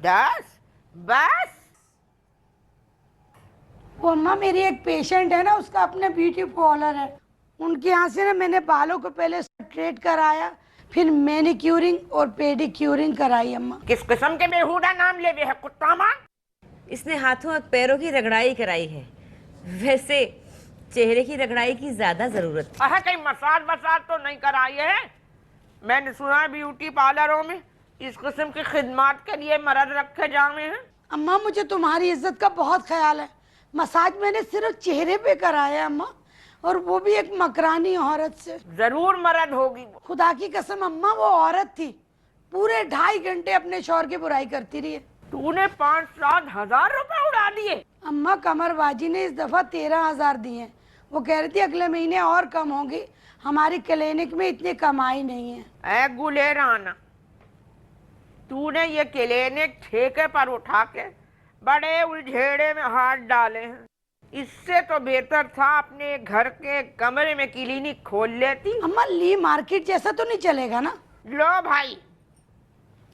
10 बस? वो अम्मा मेरी एक पेशेंट है ना, उसका अपना ब्यूटी पार्लर है, उनके यहाँ से ना मैंने बालों को पहले स्ट्रेट कराया, फिर मैनिक्यूरिंग और पेडिक्यूरिंग कराई अम्मा। किस किस्म के बेहुदा नाम ले है कुत्ता माँ? इसने हाथों और पैरों की रगड़ाई कराई है, वैसे चेहरे की रगड़ाई की ज्यादा जरूरत है। अरे कहीं मसाज वसाज तो नहीं कराई है? मैंने सुना है ब्यूटी पार्लरों में इस किस्म की खिदमत के लिए मर्द रखे जावे हैं। अम्मा मुझे तुम्हारी इज्जत का बहुत ख्याल है, मसाज मैंने सिर्फ चेहरे पे कराया अम्मा, और वो भी एक मकरानी औरत से। जरूर मर्द होगी वो। खुदा की कसम अम्मा वो औरत थी, पूरे 2.5 घंटे अपने शौहर की बुराई करती रही। तूने 5-7 हजार रुपए उड़ा दिए? अम्मा कमरबाजी ने इस दफा 13,000 दिए, वो कह रही थी अगले महीने और कम होगी, हमारी क्लिनिक में इतनी कमाई नहीं है। ऐ गुलेराना, तूने ये क्लिनिक ठेके पर उठा के बड़े उलझेड़े में हाथ डाले हैं। इससे तो बेहतर था अपने घर के कमरे में क्लिनिक खोल लेती। अम्मा ली मार्केट जैसा तो नहीं चलेगा ना? लो भाई,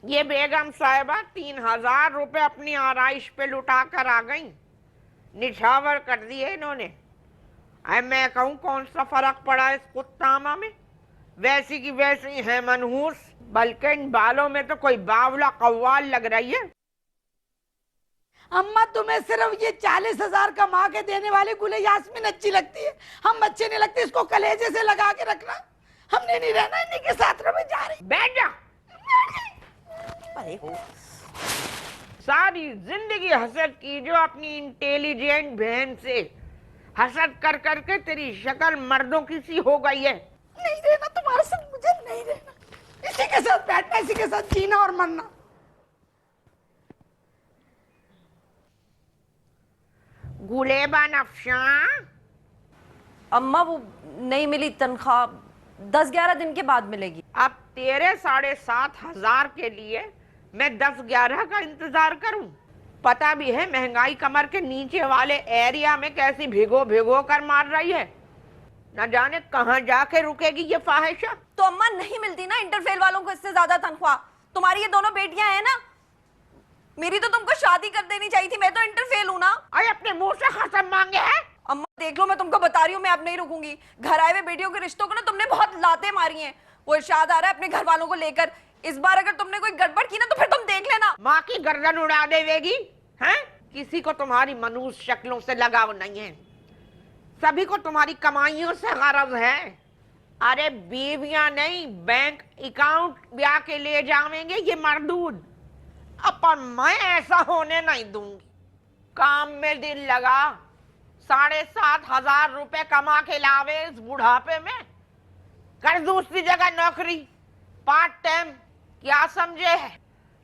ये बेगम साहिबा 3,000 रुपए अपनी आराइश पे लुटा कर आ गई, निछावर कर दिए इन्होंने। अब मैं कहूँ कौन सा फर्क पड़ा इस कुत्तामा में? वैसी की वैसी है मनहूस, बल्कि इन बालों में तो कोई बावला कव्वाल लग रही है। अम्मा तुम्हें सिर्फ ये 40,000 कमा के देने वाली गुले यास्मीन अच्छी लगती है, हम अच्छे नहीं लगते। इसको कलेजे से लगा के रखना, हमने नहीं रहना इन्हीं के साथ। में जा रही बैठ जा। सारी जिंदगी हसद की जो अपनी इंटेलिजेंट बहन से, हसद कर करके तेरी शक्ल मर्दों की सी हो गई है। नहीं रहना तुम्हारे साथ, मुझे नहीं रहना, इसी के साथ बैठना, इसी के साथ जीना और मरना। गुलेबा नफ्शा, अम्मा वो नहीं मिली तनख्वाह, 10-11 दिन के बाद मिलेगी। अब तेरे 7,500 के लिए मैं 10-11 का इंतजार करूं? पता भी है महंगाई कमर के नीचे वाले एरिया में कैसी भिगो भिगो कर मार रही है, न जाने कहां जाके रुकेगी ये फाहिशा। तो अम्मा नहीं मिलती ना इंटरफेल वालों को इससे ज्यादा तनख्वाह। तुम्हारी ये दोनों बेटियां हैं ना, मेरी तो तुमको शादी कर देनी चाहिए थी, मैं तो इंटरफेल हूं ना। अरे अपने मुंह से कसम मांगे है? अम्मा देख लो, मैं तुमको बता रही हूँ, मैं अब नहीं रुकूंगी। घर आए हुए बेटियों के रिश्तों को ना तुमने बहुत लाते मारी हैं। वो इरशाद आ रहा है अपने घर वालों को लेकर, इस बार अगर तुमने कोई गड़बड़ की ना तो फिर तुम देख लेना। माँ की गर्दन उड़ा देवेगी हैं? किसी को तुम्हारी मनूस शक्लों से लगाव नहीं है, सभी को तुम्हारी कमाइयों से गरज है। अरे बीवियां नहीं, बैंक अकाउंट ब्याह के ले जावेंगे ये मर्दूद, पर मैं ऐसा होने नहीं दूंगी। काम में दिल लगा, 7,500 रुपए कमा के लावे इस बुढ़ापे में, कर दूसरी जगह नौकरी पार्ट टाइम, क्या समझे है?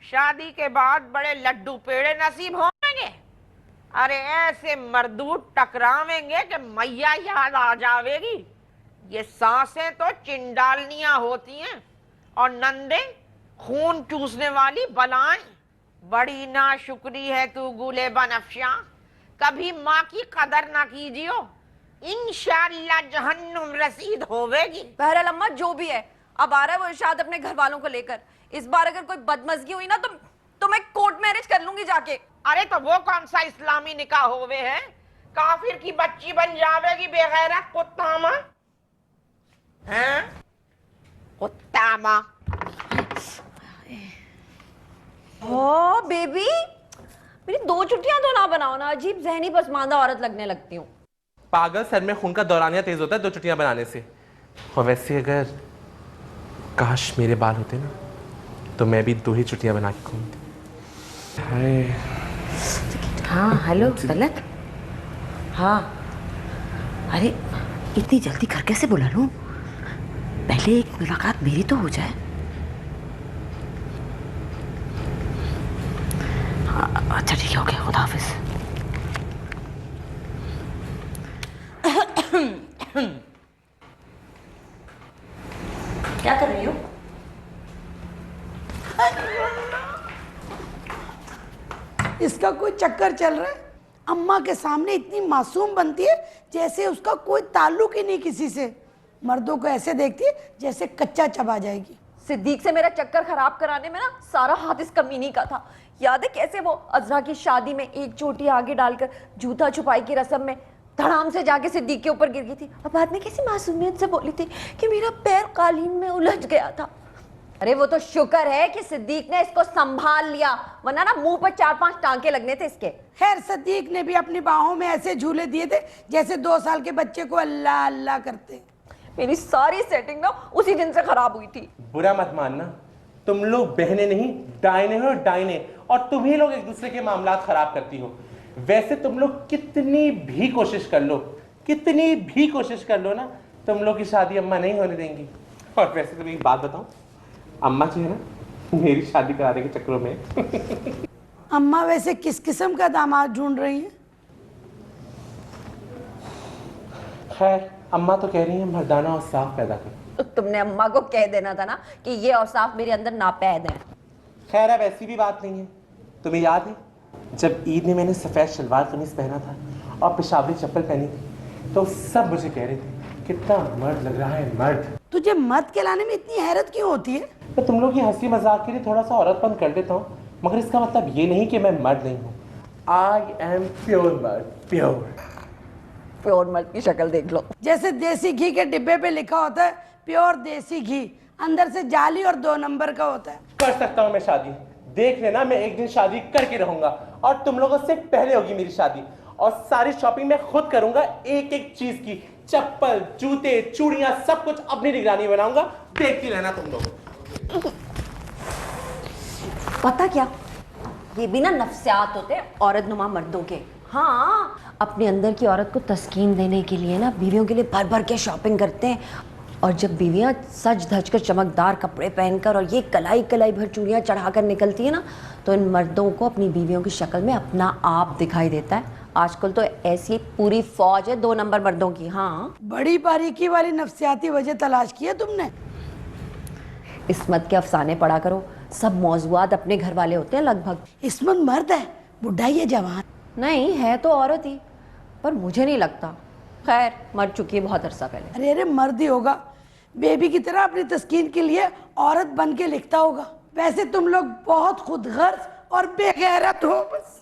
शादी के बाद बड़े लड्डू पेड़े नसीब होंगे। अरे ऐसे मर्दूद टकरावेंगे कि मैया याद आ जावेगी। ये सांसें तो चिंडालनियां होती हैं और नंदे खून चूसने वाली बलाएं। बड़ी नाशुक्री है तू गुलेबा नफ्शा, कभी माँ की कदर ना कीजियो, इंशाअल्लाह जहन्नुम रसीद होवेगी। बहरहाल अम्मा जो भी है, अब आ रहा है वो इरशाद अपने घर वालों को लेकर। इस बार अगर कोई बदमजगी हुई ना तो मैं कोर्ट मैरिज कर लूंगी जाके। अरे तो वो कौन सा इस्लामी निकाह होवे है? काफिर की बच्ची बन जावेगी बेगैरत कुत्ता माँ। हैं? कुत्ता माँ। ओ बेबी, मेरी 2 छुट्टियां तो ना बनाओ ना, अजीब जहनी पसमानदा औरत लगने लगती हूँ। पागल, सर में खून का दौरानिया तेज होता है 2 छुट्टियां बनाने से। और वैसे अगर काश मेरे बाल होते ना तो मैं भी 2 ही छुट्टियां बना के घूमती। हाँ हेलो तलत। हाँ अरे इतनी जल्दी घर कैसे बुला लूं? पहले एक मुलाकात मेरी तो हो जाए। हाँ, अच्छा ठीक है, ओके, खुदा हाफिज। क्या कर रही हो? इसका कोई चक्कर चल रहा है, अम्मा के सामने इतनी मासूम बनती है जैसे उसका कोई ताल्लुक ही नहीं किसी से। मर्दों को ऐसे देखती है जैसे कच्चा चबा जाएगी। सिद्दीक से मेरा चक्कर खराब कराने में ना सारा हाथ इस कमीनी का था। याद है कैसे वो अजरा की शादी में एक चोटी आगे डालकर जूता छुपाई की रस्म में धड़ाम से जाके सिद्दीक के ऊपर गिर गई थी, और बाद में कैसी मासूमियत से बोली थी कि मेरा पैर कालीन में उलझ गया था। अरे वो तो शुक्र है कि सिद्दीक ने इसको संभाल लिया, वरना ना मुंह पर 4-5 टांके लगने थे इसके। खैर सिद्दीक ने भी अपनी बाहों में ऐसे झूले दिए थे जैसे 2 साल के बच्चे को अल्लाह अल्लाह करते। मेरी सारी सेटिंग ना उसी दिन से खराब हुई थी। बुरा मत मानना, तुम लोग बहने नहीं डायने हो डायने, और तुम ही लोग एक दूसरे के मामला खराब करती हो। वैसे तुम लोग कितनी भी कोशिश कर लो, कितनी भी कोशिश कर लो ना, तुम लोग की शादी अम्मा नहीं होने देंगी। और वैसे तुम्हें एक बात बताऊं, अम्मा जो है ना मेरी शादी कराने के चक्करों में अम्मा वैसे किस किस्म का दामाद ढूंढ रही है? खैर अम्मा तो कह रही है मर्दाना और साफ पैदा कर। तो तुमने अम्मा को कह देना था ना कि ये औसाफ मेरे अंदर नापैद है। खैर अब ऐसी भी बात नहीं है। तुम्हें याद है जब ईद में मैंने सफ़ेद शलवार कमीज पहना था और पेशावरी चप्पल पहनी थी, तो सब मुझे कह रहे थे कितना मर्द लग रहा है मर्द। तुझे मर्द कहलाने में इतनी हैरत क्यों होती है? मैं तुम लोग की हंसी मजाक के लिए थोड़ा सा औरतपन कर देता हूँ, मगर इसका मतलब ये नहीं कि मैं मर्द नहीं हूँ। आई एम प्योर मर्द, प्योर। प्योर मर्द की शक्ल देख लो। जैसे देसी घी के डिब्बे पे लिखा होता है प्योर देसी घी, अंदर से जाली और 2 नंबर का होता है। कर सकता हूँ मैं शादी, देख लेना मैं एक दिन शादी करके रहूंगा, और तुम लोगों से पहले होगी मेरी शादी, और सारी शॉपिंग मैं खुद करूंगा, एक एक चीज की, चप्पल जूते चूड़ियां सब कुछ अपनी निगरानी बनाऊंगा, देखती रहना तुम लोग। पता क्या, ये भी ना नफ्सियात होते हैं औरत नुमा मर्दों के। हाँ, अपने अंदर की औरत को तस्कीन देने के लिए ना बीवियों के लिए भर भर के शॉपिंग करते हैं, और जब बीवियाँ सज धज कर चमकदार कपड़े पहनकर और ये कलाई कलाई भर चूड़ियाँ चढ़ाकर निकलती है ना, तो इन मर्दों को अपनी बीवियों की शक्ल में अपना आप दिखाई देता है। आजकल तो ऐसी पूरी फौज है 2 नंबर मर्दों की। हाँ, बड़ी बारीकी वाली नफ्सियाती वजह तलाश की है तुमने। इस्मत के अफसाने पढ़ा करो, सब मौजूआत अपने घर वाले होते हैं लगभग। इस्मत मर्द है, बुढ़ा ही है जवान। नहीं है तो औरत ही, पर मुझे नहीं लगता। खैर मर चुकी है बहुत अरसा पहले। अरे अरे मर्द ही होगा, बेबी की तरह अपनी तस्कीन के लिए औरत बन के लिखता होगा। वैसे तुम लोग बहुत खुदगर्ज और बेगैरत हो। बस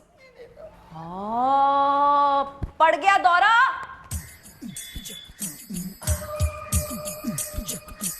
पड़ गया दौरा।